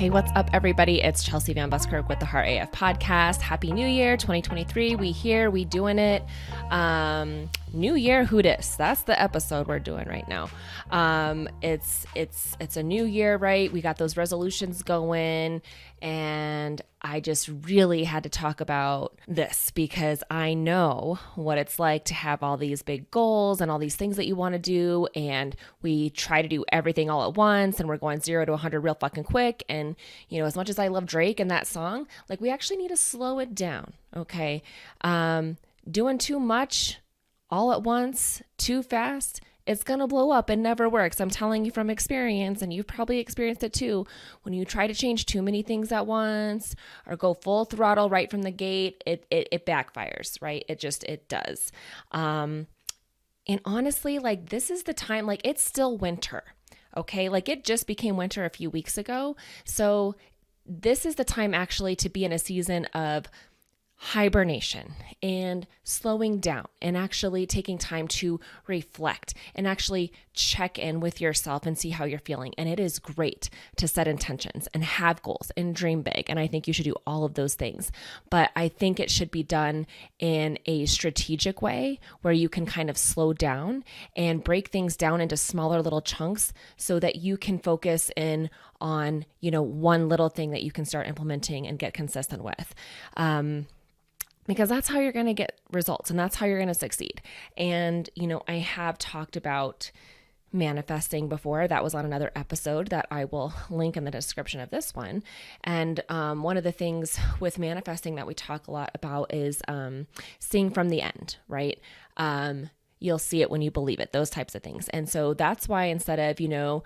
Hey, what's up, everybody? It's Chelsea Van Buskirk with the Heart AF podcast. Happy New Year, 2023. We here, we doing it. New Year, who dis? That's the episode we're doing right now. It's a new year, right? We got those resolutions going, and I just really had to talk about this because I know what it's like to have all these big goals and all these things that you want to do, and we try to do everything all at once, and we're going 0 to 100 real fucking quick. And you know, as much as I love Drake and that song, like, we actually need to slow it down, okay? Doing too much all at once, too fast, it's going to blow up and never works. I'm telling you from experience, and you've probably experienced it too. When you try to change too many things at once or go full throttle right from the gate, it backfires, right? It does. And honestly, like, this is the time, like, it's still winter, okay? Like, it just became winter a few weeks ago. So this is the time actually to be in a season of hibernation and slowing down and actually taking time to reflect and actually check in with yourself and see how you're feeling. And it is great to set intentions and have goals and dream big. And I think you should do all of those things. But I think it should be done in a strategic way where you can kind of slow down and break things down into smaller little chunks so that you can focus in on, you know, one little thing that you can start implementing and get consistent with. Because that's how you're going to get results, and that's how you're going to succeed. And, you know, I have talked about manifesting before. That was on another episode that I will link in the description of this one. And one of the things with manifesting that we talk a lot about is seeing from the end, right? You'll see it when you believe it, those types of things. And so that's why instead of, you know,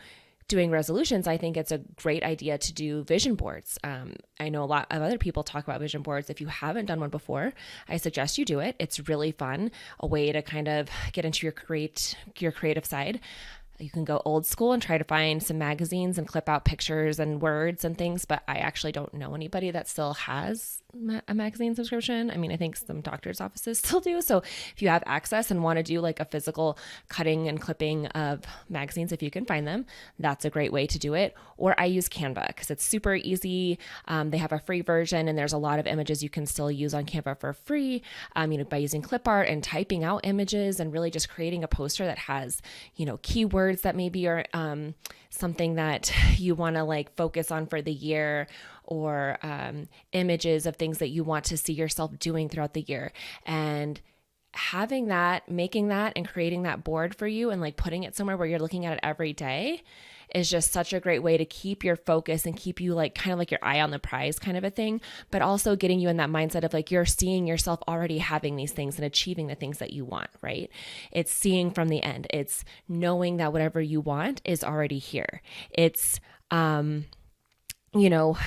doing resolutions, I think it's a great idea to do vision boards. I know a lot of other people talk about vision boards. If you haven't done one before, I suggest you do it. It's really fun, a way to kind of get into your creative side. You can go old school and try to find some magazines and clip out pictures and words and things, but I actually don't know anybody that still has a magazine subscription. I mean, I think some doctors' offices still do. So if you have access and want to do like a physical cutting and clipping of magazines, if you can find them, that's a great way to do it. Or I use Canva because it's super easy. They have a free version, and there's a lot of images you can still use on Canva for free, you know, by using clip art and typing out images and really just creating a poster that has, you know, keywords that maybe are something that you want to like focus on for the year, or images of things that you want to see yourself doing throughout the year. And having that, making that and creating that board for you and like putting it somewhere where you're looking at it every day is just such a great way to keep your focus and keep you like kind of like your eye on the prize kind of a thing, but also getting you in that mindset of like you're seeing yourself already having these things and achieving the things that you want, right? It's seeing from the end. It's knowing that whatever you want is already here. It's, you know,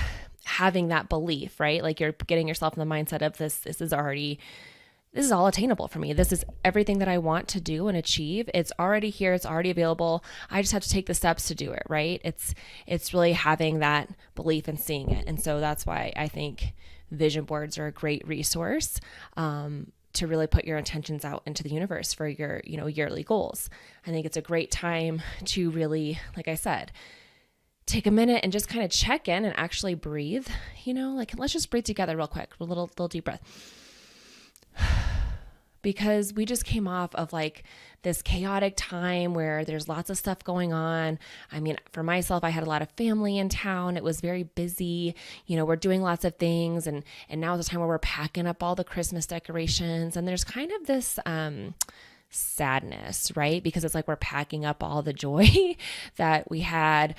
having that belief, right? Like you're getting yourself in the mindset of this is all attainable for me. This is everything that I want to do and achieve. It's already here. It's already available. I just have to take the steps to do it, right? It's really having that belief and seeing it. And so that's why I think vision boards are a great resource to really put your intentions out into the universe for your, you know, yearly goals. I think it's a great time to really, like I said, take a minute and just kind of check in and actually breathe, you know, like let's just breathe together real quick, a little deep breath. Because we just came off of like this chaotic time where there's lots of stuff going on. I mean, for myself, I had a lot of family in town. It was very busy. You know, we're doing lots of things. And now is the time where we're packing up all the Christmas decorations. And there's kind of this, sadness, right? Because it's like we're packing up all the joy that we had.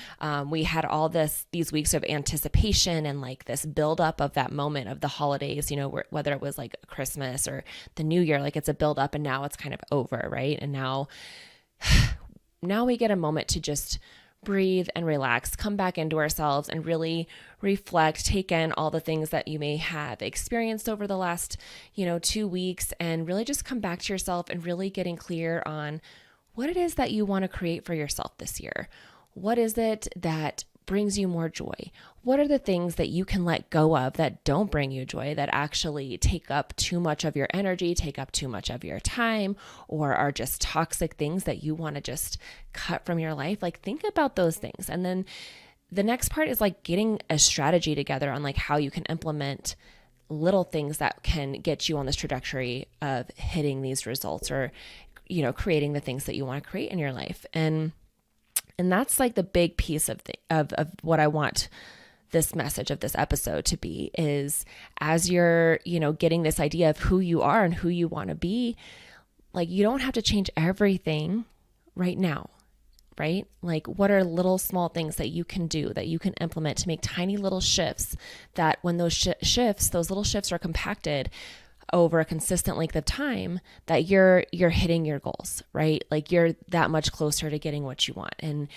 We had all these weeks of anticipation and like this buildup of that moment of the holidays, you know, whether it was like Christmas or the New Year, like it's a buildup and now it's kind of over, right? And now we get a moment to just breathe and relax, come back into ourselves and really reflect, take in all the things that you may have experienced over the last, you know, 2 weeks, and really just come back to yourself and really getting clear on what it is that you want to create for yourself this year. What is it that brings you more joy? What are the things that you can let go of that don't bring you joy, that actually take up too much of your energy, take up too much of your time, or are just toxic things that you want to just cut from your life? Like, think about those things and then the next part is like getting a strategy together on like how you can implement little things that can get you on this trajectory of hitting these results, or, you know, creating the things that you want to create in your life. And that's like the big piece of what I want this message of this episode to be, is as you're, you know, getting this idea of who you are and who you want to be, like, you don't have to change everything right now, right? Like, what are little small things that you can do, that you can implement to make tiny little shifts, that when those those little shifts are compacted over a consistent length of time, that you're hitting your goals, right? Like, you're that much closer to getting what you want, and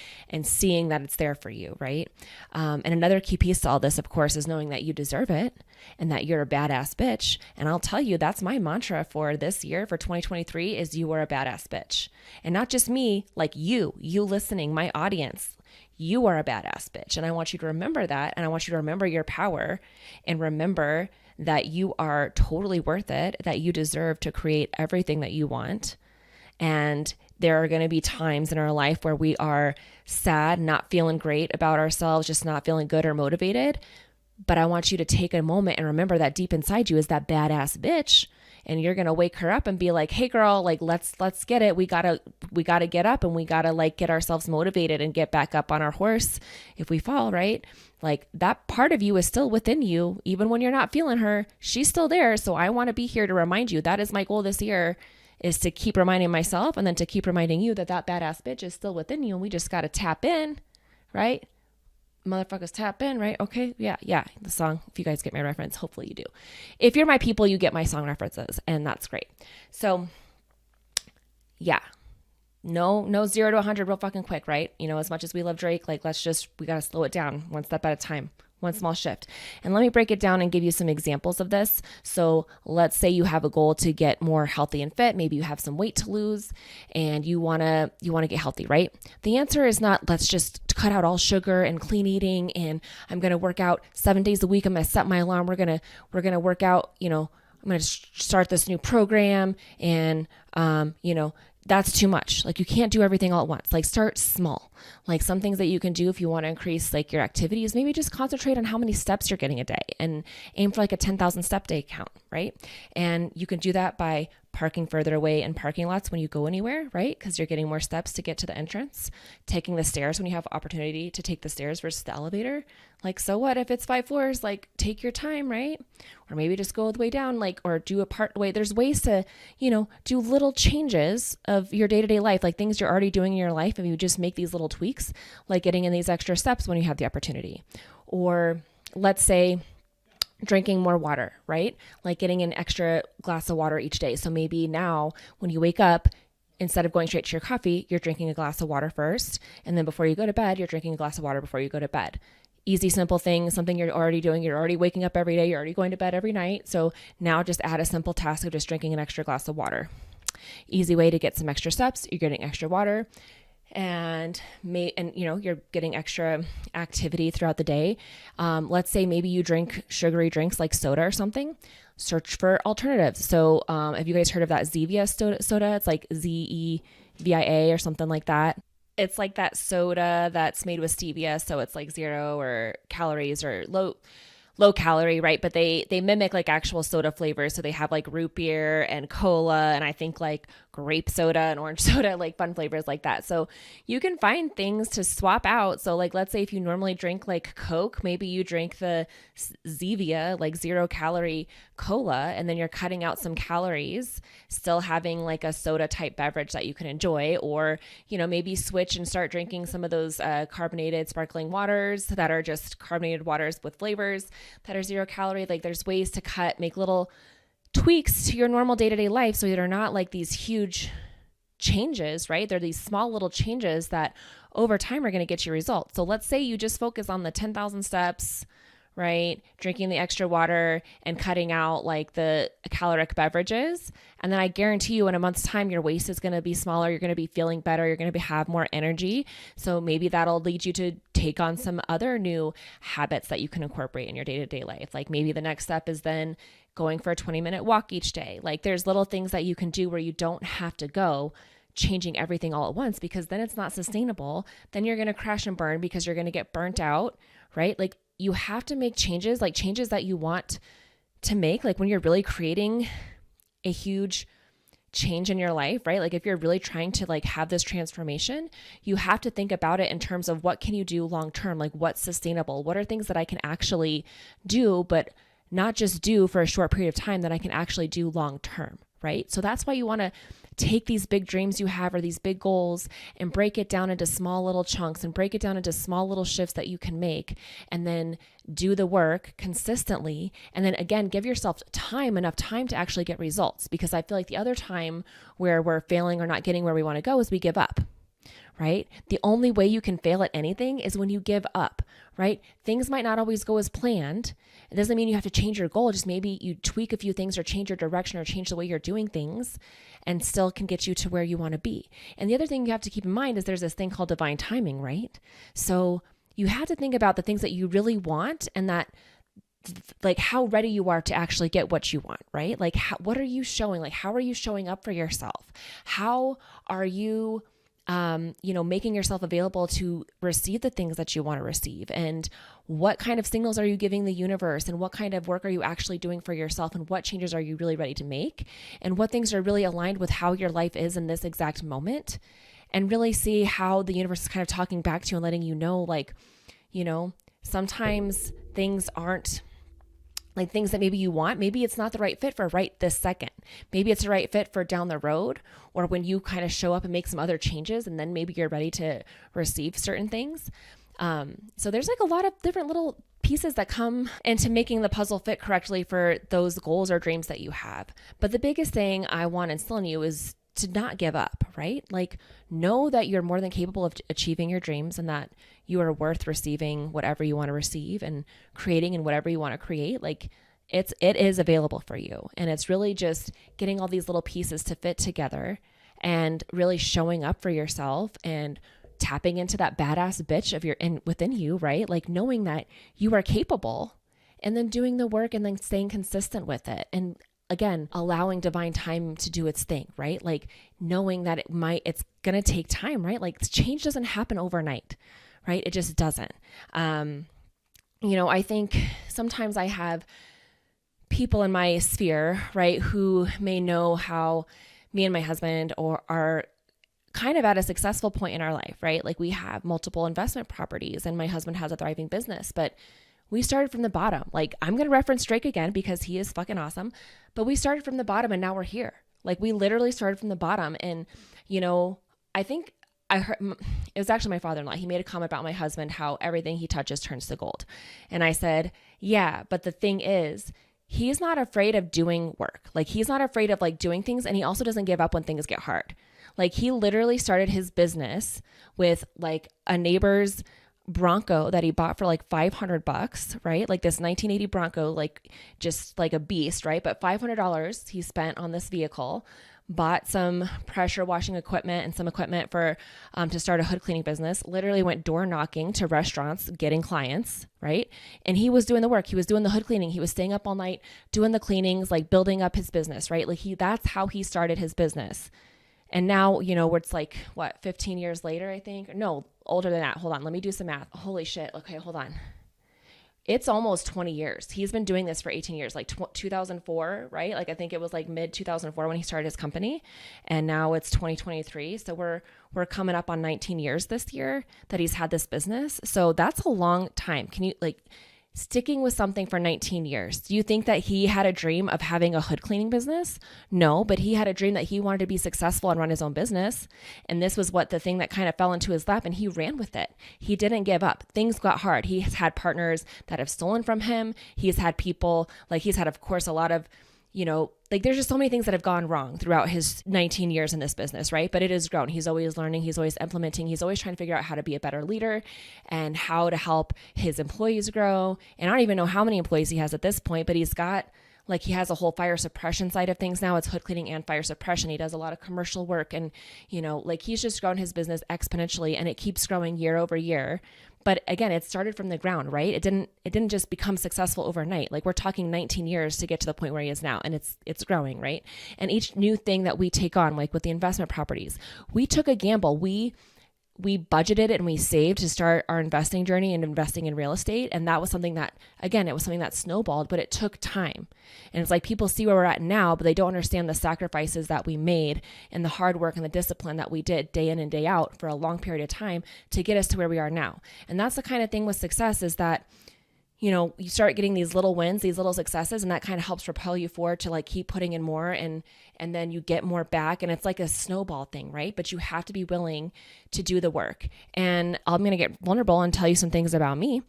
seeing that it's there for you, right? And another key piece to all this, of course, is knowing that you deserve it and that you're a badass bitch. And I'll tell you, that's my mantra for this year, for 2023, is you are a badass bitch. And not just me, like you listening, my audience. You are a badass bitch. And I want you to remember that. And I want you to remember your power, and remember that you are totally worth it, that you deserve to create everything that you want. And there are going to be times in our life where we are sad, not feeling great about ourselves, just not feeling good or motivated. But I want you to take a moment and remember that deep inside you is that badass bitch. And you're going to wake her up and be like, hey girl, like, let's get it. We gotta get up, and we gotta like get ourselves motivated and get back up on our horse if we fall, right? Like, that part of you is still within you. Even when you're not feeling her, she's still there. So I want to be here to remind you. That is my goal this year, is to keep reminding myself, and then to keep reminding you that badass bitch is still within you. And we just got to tap in, right? Motherfuckers, tap in, right? Okay. Yeah. The song, if you guys get my reference, hopefully you do. If you're my people, you get my song references, and that's great. So yeah, no 0 to 100 real fucking quick, right? You know, as much as we love Drake, like, we got to slow it down one step at a time, one small shift. And let me break it down and give you some examples of this. So let's say you have a goal to get more healthy and fit. Maybe you have some weight to lose, and you want to get healthy, right? The answer is not, let's just cut out all sugar and clean eating, and I'm going to work out 7 days a week. I'm going to set my alarm. We're going to work out, you know, I'm going to start this new program, and, you know, that's too much. Like, you can't do everything all at once. Like, start small. Like, some things that you can do if you want to increase like your activities, maybe just concentrate on how many steps you're getting a day, and aim for like a 10,000 step day count, right? And you can do that by parking further away in parking lots when you go anywhere, right? Because you're getting more steps to get to the entrance. Taking the stairs when you have opportunity to take the stairs versus the elevator. Like, so what if it's 5 floors? Like, take your time, right? Or maybe just go the way down, like, or do a part way. There's ways to, you know, do little changes of your day-to-day life, like things you're already doing in your life, and you just make these little tweaks, like getting in these extra steps when you have the opportunity. Or let's say drinking more water, right? Like getting an extra glass of water each day. So maybe now when you wake up, instead of going straight to your coffee, you're drinking a glass of water first. And then before you go to bed, you're drinking a glass of water before you go to bed. Easy, simple thing, something you're already doing. You're already waking up every day. You're already going to bed every night. So now just add a simple task of just drinking an extra glass of water. Easy way to get some extra steps. You're getting extra water. And you know, you're getting extra activity throughout the day. Let's say maybe you drink sugary drinks like soda or something. Search for alternatives. So have you guys heard of that Zevia soda? It's like Zevia or something like that. It's like that soda that's made with stevia, so it's like 0 or calories or low calorie, right? But they mimic like actual soda flavors. So they have like root beer and cola, and I think like grape soda and orange soda, like fun flavors like that. So you can find things to swap out. So like, let's say if you normally drink like Coke, maybe you drink the Zevia, like 0 calorie cola, and then you're cutting out some calories, still having like a soda type beverage that you can enjoy. Or, you know, maybe switch and start drinking some of those carbonated sparkling waters that are just carbonated waters with flavors that are 0 calorie. Like, there's ways to make little tweaks to your normal day-to-day life, so they're not like these huge changes, right? They're these small little changes that over time are going to get you results. So let's say you just focus on the 10,000 steps, right? Drinking the extra water and cutting out like the caloric beverages. And then I guarantee you in a month's time, your waist is going to be smaller. You're going to be feeling better. You're going to have more energy. So maybe that'll lead you to take on some other new habits that you can incorporate in your day-to-day life. Like maybe the next step is then going for a 20-minute walk each day. Like, there's little things that you can do where you don't have to go changing everything all at once, because then it's not sustainable. Then you're going to crash and burn because you're going to get burnt out, right? Like you have to make changes, like changes that you want to make, like when you're really creating a huge change in your life, right? Like if you're really trying to like have this transformation, you have to think about it in terms of what can you do long term? Like what's sustainable? What are things that I can actually do, but not just do for a short period of time, that I can actually do long term, right? So that's why you want to take these big dreams you have or these big goals and break it down into small little chunks and break it down into small little shifts that you can make, and then do the work consistently. And then again, give yourself enough time to actually get results, because I feel like the other time where we're failing or not getting where we want to go is we give up. Right? The only way you can fail at anything is when you give up, right? Things might not always go as planned. It doesn't mean you have to change your goal. Just maybe you tweak a few things or change your direction or change the way you're doing things, and still can get you to where you want to be. And the other thing you have to keep in mind is there's this thing called divine timing, right? So you have to think about the things that you really want, and that like how ready you are to actually get what you want, right? Like what are you showing? Like how are you showing up for yourself? How are you making yourself available to receive the things that you want to receive? And what kind of signals are you giving the universe? And what kind of work are you actually doing for yourself? And what changes are you really ready to make? And what things are really aligned with how your life is in this exact moment? And really see how the universe is kind of talking back to you and letting you know, like, sometimes things aren't like things that maybe you want. Maybe it's not the right fit for right this second. Maybe it's the right fit for down the road, or when you kind of show up and make some other changes, and then maybe you're ready to receive certain things. So there's like a lot of different little pieces that come into making the puzzle fit correctly for those goals or dreams that you have. But the biggest thing I want to instill in you is to not give up, right? Like know that you're more than capable of achieving your dreams, and that you are worth receiving whatever you want to receive and creating and whatever you want to create. Like it is available for you. And it's really just getting all these little pieces to fit together and really showing up for yourself and tapping into that badass bitch within you, right? Like knowing that you are capable, and then doing the work and then staying consistent with it. And again, allowing divine time to do its thing, right? Like knowing that it's going to take time, right? Like change doesn't happen overnight, right? It just doesn't. I think sometimes I have people in my sphere, right, who may know how me and my husband are kind of at a successful point in our life, right? Like we have multiple investment properties, and my husband has a thriving business, but we started from the bottom. Like I'm going to reference Drake again because he is fucking awesome, but we started from the bottom and now we're here. Like we literally started from the bottom. And, I think I heard, it was actually my father-in-law. He made a comment about my husband, how everything he touches turns to gold. And I said, yeah, but the thing is, he's not afraid of doing work. Like he's not afraid of like doing things. And he also doesn't give up when things get hard. Like he literally started his business with like a neighbor's Bronco that he bought for like $500, right? Like this 1980 Bronco, like just like a beast, right? But $500 he spent on this vehicle, bought some pressure washing equipment and some equipment for to start a hood cleaning business, literally went door knocking to restaurants, getting clients, right? And he was doing the work. He was doing the hood cleaning. He was staying up all night, doing the cleanings, like building up his business, right? Like that's how he started his business. And now, where it's like, 15 years later, I think? No, older than that. Hold on. Let me do some math. Holy shit. Okay, hold on. It's almost 20 years. He's been doing this for 18 years, like 2004, right? Like I think it was like mid 2004 when he started his company, and now it's 2023. So we're coming up on 19 years this year that he's had this business. So that's a long time. Can you sticking with something for 19 years. Do you think that he had a dream of having a hood cleaning business? No, but he had a dream that he wanted to be successful and run his own business. And this was the thing that kind of fell into his lap, and he ran with it. He didn't give up. Things got hard. He's had partners that have stolen from him. He's had people, he's had, of course, a lot of, there's just so many things that have gone wrong throughout his 19 years in this business, right? But it has grown. He's always learning. He's always implementing. He's always trying to figure out how to be a better leader and how to help his employees grow. And I don't even know how many employees he has at this point, but he's got like he has a whole fire suppression side of things now. It's hood cleaning and fire suppression. He does a lot of commercial work, and like he's just grown his business exponentially, and it keeps growing year over year. But again, it started from the ground, right? It didn't just become successful overnight. Like we're talking 19 years to get to the point where he is now, and it's growing, right? And each new thing that we take on, like with the investment properties, we took a gamble. We budgeted and we saved to start our investing journey and investing in real estate. And that was something that, again, it was something that snowballed, but it took time. And it's like people see where we're at now, but they don't understand the sacrifices that we made and the hard work and the discipline that we did day in and day out for a long period of time to get us to where we are now. And that's the kind of thing with success, is that you start getting these little wins, these little successes, and that kind of helps propel you forward to like keep putting in more, and then you get more back, and it's like a snowball thing, right? But you have to be willing to do the work. And I'm going to get vulnerable and tell you some things about me.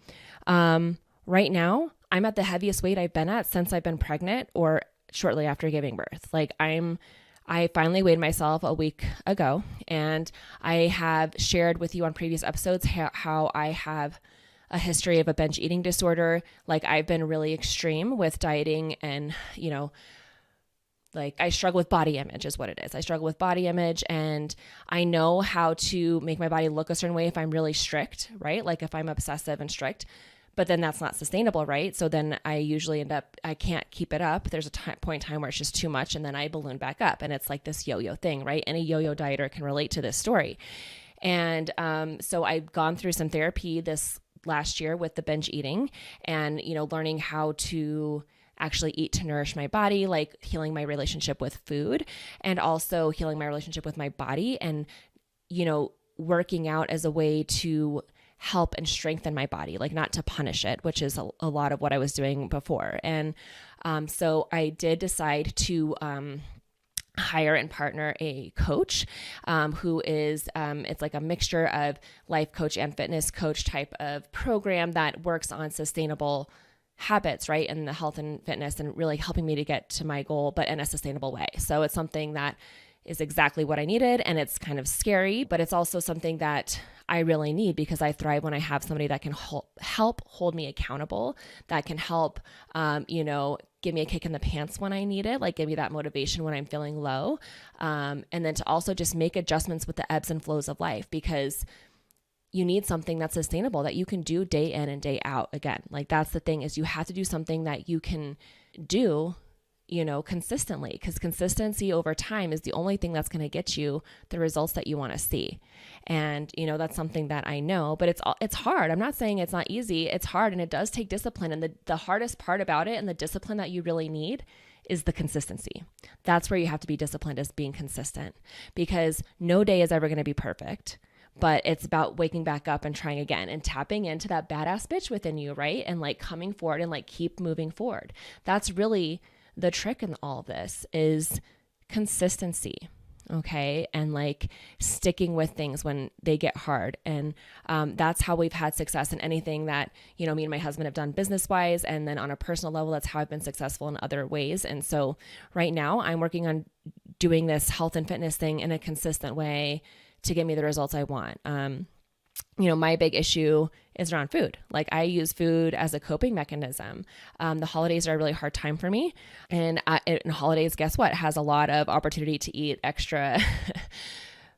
Right now, I'm at the heaviest weight I've been at since I've been pregnant or shortly after giving birth. Like I finally weighed myself a week ago, and I have shared with you on previous episodes how I have a history of a binge eating disorder. Like I've been really extreme with dieting, and, like I struggle with body image is what it is. I struggle with body image, and I know how to make my body look a certain way if I'm really strict, right? Like if I'm obsessive and strict, but then that's not sustainable, right? So then I usually I can't keep it up. There's a point in time where it's just too much, and then I balloon back up, and it's like this yo-yo thing, right? Any yo-yo dieter can relate to this story. And so I've gone through some therapy this last year with the binge eating, and, learning how to actually eat to nourish my body, like healing my relationship with food, and also healing my relationship with my body, and, working out as a way to help and strengthen my body, like not to punish it, which is a lot of what I was doing before. And so I did decide to hire and partner a coach who is, it's like a mixture of life coach and fitness coach type of program that works on sustainable habits, right? And the health and fitness, and really helping me to get to my goal, but in a sustainable way. So it's something that is exactly what I needed, and it's kind of scary, but it's also something that I really need, because I thrive when I have somebody that can help hold me accountable, that can help, give me a kick in the pants when I need it, like give me that motivation when I'm feeling low. And then to also just make adjustments with the ebbs and flows of life, because you need something that's sustainable that you can do day in and day out. Again, like that's the thing, is you have to do something that you can do consistently, because consistency over time is the only thing that's going to get you the results that you want to see. And, that's something that I know, but it's hard. I'm not saying it's not easy. It's hard, and it does take discipline. And the hardest part about it, and the discipline that you really need, is the consistency. That's where you have to be disciplined, is being consistent, because no day is ever going to be perfect. But it's about waking back up and trying again, and tapping into that badass bitch within you, right? And like coming forward and like keep moving forward. That's really the trick in all of this, is consistency. Okay. And like sticking with things when they get hard. And that's how we've had success in anything that, me and my husband have done business wise. And then on a personal level, that's how I've been successful in other ways. And so right now I'm working on doing this health and fitness thing in a consistent way to get me the results I want. My big issue is around food. Like I use food as a coping mechanism. The holidays are a really hard time for me. And in holidays, guess what? Has a lot of opportunity to eat extra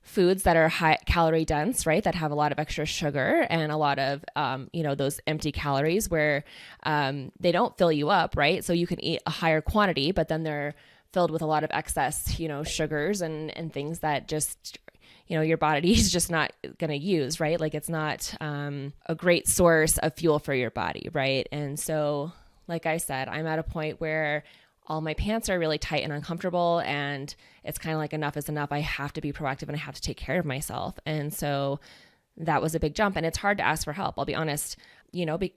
foods that are high calorie dense, right? That have a lot of extra sugar and a lot of, those empty calories where they don't fill you up, right? So you can eat a higher quantity, but then they're filled with a lot of excess, sugars and things that just your body is just not going to use, right? Like it's not a great source of fuel for your body, right? And so, like I said, I'm at a point where all my pants are really tight and uncomfortable, and it's kind of like enough is enough. I have to be proactive, and I have to take care of myself. And so that was a big jump, and it's hard to ask for help. I'll be honest,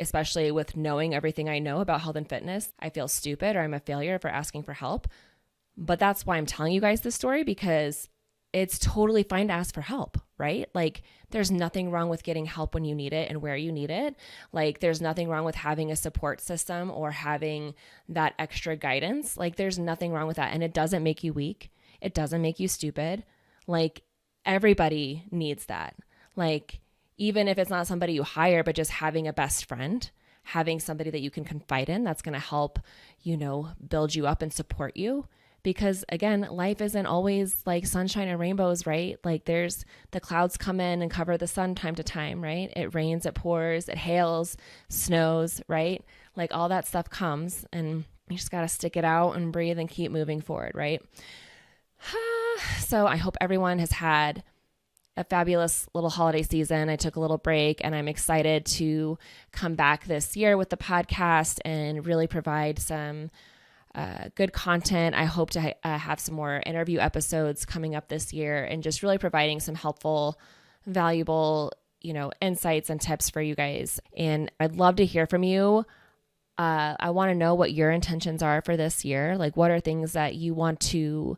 especially with knowing everything I know about health and fitness, I feel stupid, or I'm a failure for asking for help. But that's why I'm telling you guys this story, because it's totally fine to ask for help, right? Like there's nothing wrong with getting help when you need it and where you need it. Like there's nothing wrong with having a support system or having that extra guidance. Like there's nothing wrong with that. And it doesn't make you weak. It doesn't make you stupid. Like everybody needs that. Like even if it's not somebody you hire, but just having a best friend, having somebody that you can confide in that's going to help, build you up and support you. Because again, life isn't always like sunshine and rainbows, right? Like there's the clouds come in and cover the sun time to time, right? It rains, it pours, it hails, snows, right? Like all that stuff comes, and you just got to stick it out and breathe and keep moving forward, right? So I hope everyone has had a fabulous little holiday season. I took a little break, and I'm excited to come back this year with the podcast and really provide some good content. I hope to have some more interview episodes coming up this year, and just really providing some helpful, valuable, insights and tips for you guys. And I'd love to hear from you. I want to know what your intentions are for this year. Like, what are things that you want to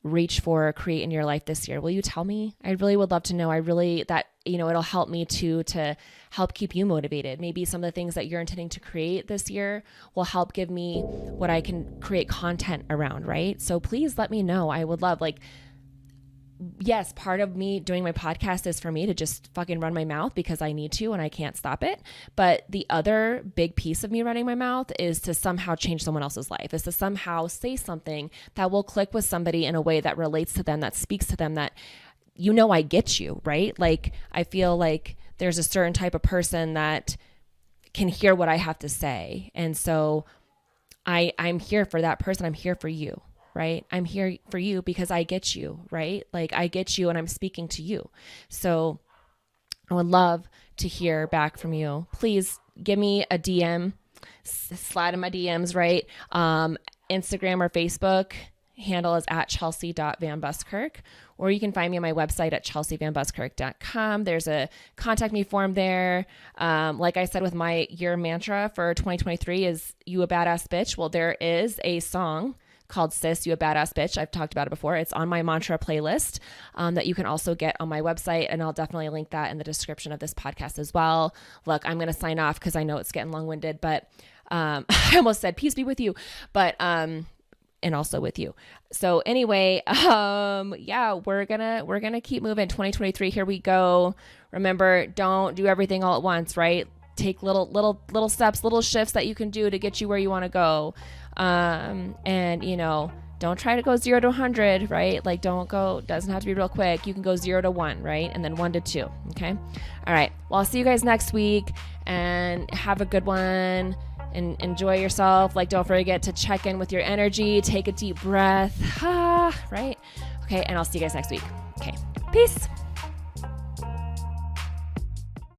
reach for or create in your life this year? Will you tell me? I really would love to know. It'll help me to help keep you motivated. Maybe some of the things that you're intending to create this year will help give me what I can create content around, right? So please let me know. I would love, yes, part of me doing my podcast is for me to just fucking run my mouth because I need to and I can't stop it. But the other big piece of me running my mouth is to somehow change someone else's life, is to somehow say something that will click with somebody in a way that relates to them, that speaks to them, that, I get you, right? Like, I feel like there's a certain type of person that can hear what I have to say. And so I'm here for that person. I'm here for you. Right? I'm here for you because I get you, right? Like, I get you and I'm speaking to you. So I would love to hear back from you. Please give me a DM, slide in my DMs, right? Instagram or Facebook handle is at chelsea.vanbuskirk, or you can find me on my website at chelseavanbuskirk.com. There's a contact me form there. Like I said, with my year mantra for 2023 is you a badass bitch. Well, there is a song called Sis, You a Badass Bitch. I've talked about it before. It's on my mantra playlist that you can also get on my website, and I'll definitely link that in the description of this podcast as well. Look, I'm going to sign off because I know it's getting long-winded, but I almost said peace be with you, but and also with you. So anyway, we're gonna keep moving. 2023, here we go. Remember, don't do everything all at once, right? Take little steps, little shifts that you can do to get you where you want to go. And don't try to go 0 to 100, right? Like, doesn't have to be real quick. You can go 0 to 1, right? And then 1 to 2. Okay. All right. Well, I'll see you guys next week, and have a good one, and enjoy yourself. Like, don't forget to check in with your energy, take a deep breath, right? Okay. And I'll see you guys next week. Okay. Peace.